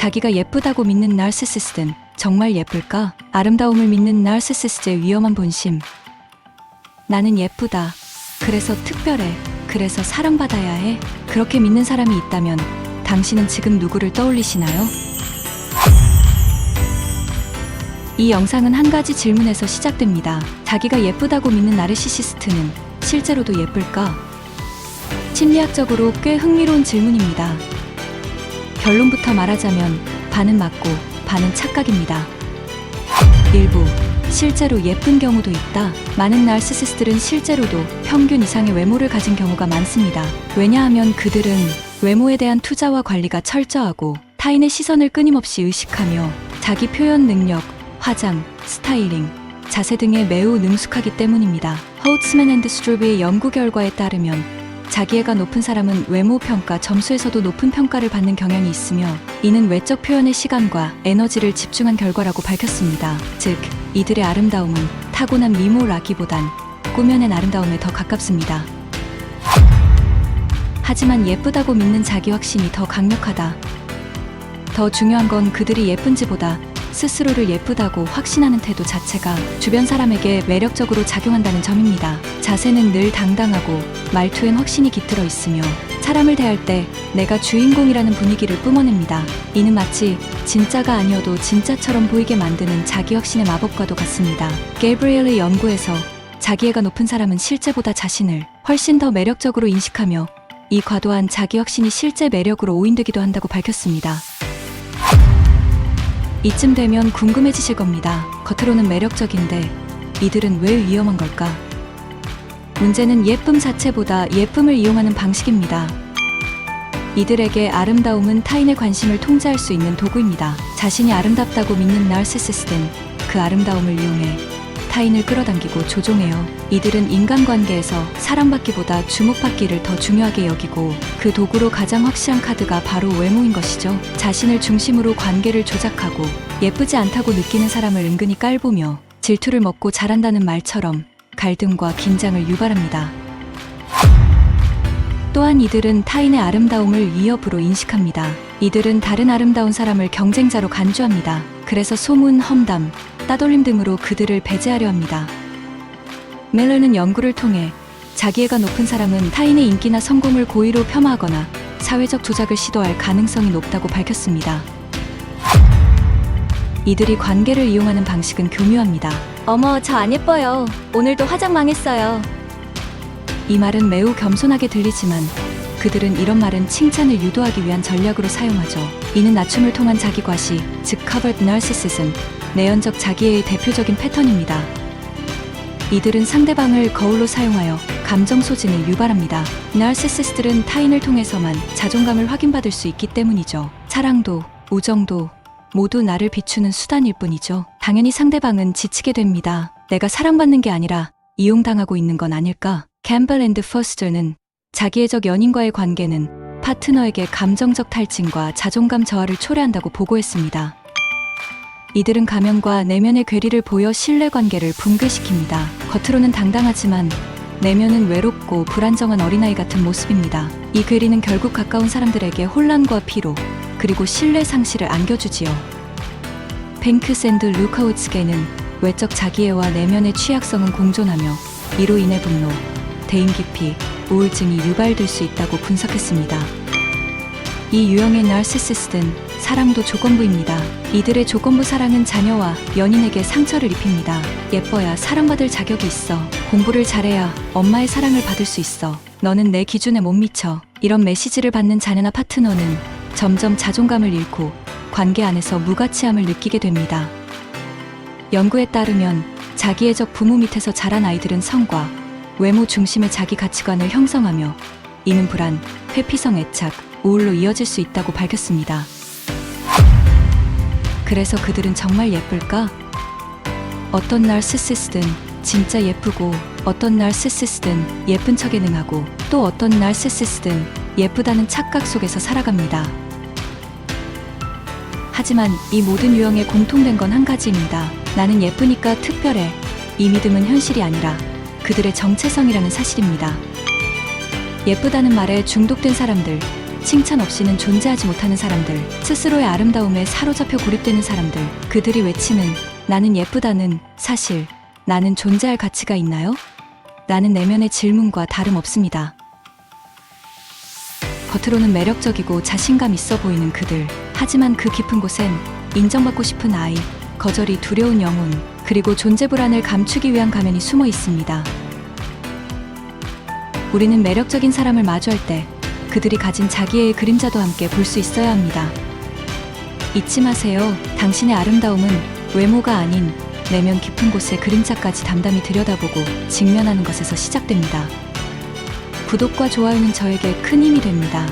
자기가 예쁘다고 믿는 나르시시스트는 정말 예쁠까? 아름다움을 믿는 나르시시스트의 위험한 본심. 나는 예쁘다. 그래서 특별해. 그래서 사랑받아야 해. 그렇게 믿는 사람이 있다면 당신은 지금 누구를 떠올리시나요? 이 영상은 한 가지 질문에서 시작됩니다. 자기가 예쁘다고 믿는 나르시시스트는 실제로도 예쁠까? 심리학적으로 꽤 흥미로운 질문입니다. 결론부터 말하자면 반은 맞고 반은 착각입니다. 일부, 실제로 예쁜 경우도 있다. 많은 나르시시스트들은 실제로도 평균 이상의 외모를 가진 경우가 많습니다. 왜냐하면 그들은 외모에 대한 투자와 관리가 철저하고 타인의 시선을 끊임없이 의식하며 자기 표현 능력, 화장, 스타일링, 자세 등에 매우 능숙하기 때문입니다. 호우츠맨 앤드 스트루브의 연구 결과에 따르면 자기애가 높은 사람은 외모 평가 점수에서도 높은 평가를 받는 경향이 있으며 이는 외적 표현의 시간과 에너지를 집중한 결과라고 밝혔습니다. 즉, 이들의 아름다움은 타고난 미모라기보단 꾸며낸 아름다움에 더 가깝습니다. 하지만 예쁘다고 믿는 자기 확신이 더 강력하다. 더 중요한 건 그들이 예쁜지보다 스스로를 예쁘다고 확신하는 태도 자체가 주변 사람에게 매력적으로 작용한다는 점입니다. 자세는 늘 당당하고 말투엔 확신이 깃들어 있으며 사람을 대할 때 내가 주인공이라는 분위기를 뿜어냅니다. 이는 마치 진짜가 아니어도 진짜처럼 보이게 만드는 자기 확신의 마법과도 같습니다. 게브리엘의 연구에서 자기애가 높은 사람은 실제보다 자신을 훨씬 더 매력적으로 인식하며 이 과도한 자기 확신이 실제 매력으로 오인되기도 한다고 밝혔습니다. 이쯤 되면 궁금해지실 겁니다. 겉으로는 매력적인데 이들은 왜 위험한 걸까? 문제는 예쁨 자체보다 예쁨을 이용하는 방식입니다. 이들에게 아름다움은 타인의 관심을 통제할 수 있는 도구입니다. 자신이 아름답다고 믿는 나르시시스트는 그 아름다움을 이용해 타인을 끌어당기고 조종해요. 이들은 인간관계에서 사랑받기보다 주목받기를 더 중요하게 여기고 그 도구로 가장 확실한 카드가 바로 외모인 것이죠. 자신을 중심으로 관계를 조작하고 예쁘지 않다고 느끼는 사람을 은근히 깔보며 질투를 먹고 잘한다는 말처럼 갈등과 긴장을 유발합니다. 또한 이들은 타인의 아름다움을 위협으로 인식합니다. 이들은 다른 아름다운 사람을 경쟁자로 간주합니다. 그래서 소문, 험담, 따돌림 등으로 그들을 배제하려 합니다. 멜러는 연구를 통해 자기애가 높은 사람은 타인의 인기나 성공을 고의로 폄하하거나 사회적 조작을 시도할 가능성이 높다고 밝혔습니다. 이들이 관계를 이용하는 방식은 교묘합니다. 어머, 저 안 예뻐요. 오늘도 화장 망했어요. 이 말은 매우 겸손하게 들리지만 그들은 이런 말은 칭찬을 유도하기 위한 전략으로 사용하죠. 이는 낮춤을 통한 자기과시, 즉 covert narcissism, 내연적 자기애의 대표적인 패턴입니다. 이들은 상대방을 거울로 사용하여 감정 소진을 유발합니다. 나르시시스트들은 타인을 통해서만 자존감을 확인받을 수 있기 때문이죠. 사랑도, 우정도 모두 나를 비추는 수단일 뿐이죠. 당연히 상대방은 지치게 됩니다. 내가 사랑받는 게 아니라 이용당하고 있는 건 아닐까? 캠벨 앤드 퍼스터는 자기애적 연인과의 관계는 파트너에게 감정적 탈진과 자존감 저하를 초래한다고 보고했습니다. 이들은 가면과 내면의 괴리를 보여 신뢰관계를 붕괴시킵니다. 겉으로는 당당하지만 내면은 외롭고 불안정한 어린아이 같은 모습입니다. 이 괴리는 결국 가까운 사람들에게 혼란과 피로, 그리고 신뢰 상실을 안겨주지요. 뱅크스 앤드 루카우츠게는 외적 자기애와 내면의 취약성은 공존하며 이로 인해 분노, 대인 기피, 우울증이 유발될 수 있다고 분석했습니다. 이 유형의 나르시시스트는 사랑도 조건부입니다. 이들의 조건부 사랑은 자녀와 연인에게 상처를 입힙니다. 예뻐야 사랑받을 자격이 있어. 공부를 잘해야 엄마의 사랑을 받을 수 있어. 너는 내 기준에 못 미쳐. 이런 메시지를 받는 자녀나 파트너는 점점 자존감을 잃고 관계 안에서 무가치함을 느끼게 됩니다. 연구에 따르면 자기애적 부모 밑에서 자란 아이들은 성과, 외모 중심의 자기 가치관을 형성하며 이는 불안, 회피성 애착, 우울로 이어질 수 있다고 밝혔습니다. 그래서 그들은 정말 예쁠까? 어떤 나르시시스트는 진짜 예쁘고 어떤 나르시시스트는 예쁜 척에 능하고 또 어떤 나르시시스트는 예쁘다는 착각 속에서 살아갑니다. 하지만 이 모든 유형에 공통된 건 한 가지입니다. 나는 예쁘니까 특별해. 이 믿음은 현실이 아니라 그들의 정체성이라는 사실입니다. 예쁘다는 말에 중독된 사람들, 칭찬 없이는 존재하지 못하는 사람들, 스스로의 아름다움에 사로잡혀 고립되는 사람들, 그들이 외치는 나는 예쁘다는 사실, 나는 존재할 가치가 있나요? 라는 내면의 질문과 다름없습니다. 겉으로는 매력적이고 자신감 있어 보이는 그들, 하지만 그 깊은 곳엔 인정받고 싶은 아이, 거절이 두려운 영혼, 그리고 존재 불안을 감추기 위한 가면이 숨어 있습니다. 우리는 매력적인 사람을 마주할 때 그들이 가진 자기애의 그림자도 함께 볼 수 있어야 합니다. 잊지 마세요. 당신의 아름다움은 외모가 아닌 내면 깊은 곳의 그림자까지 담담히 들여다보고 직면하는 것에서 시작됩니다. 구독과 좋아요는 저에게 큰 힘이 됩니다.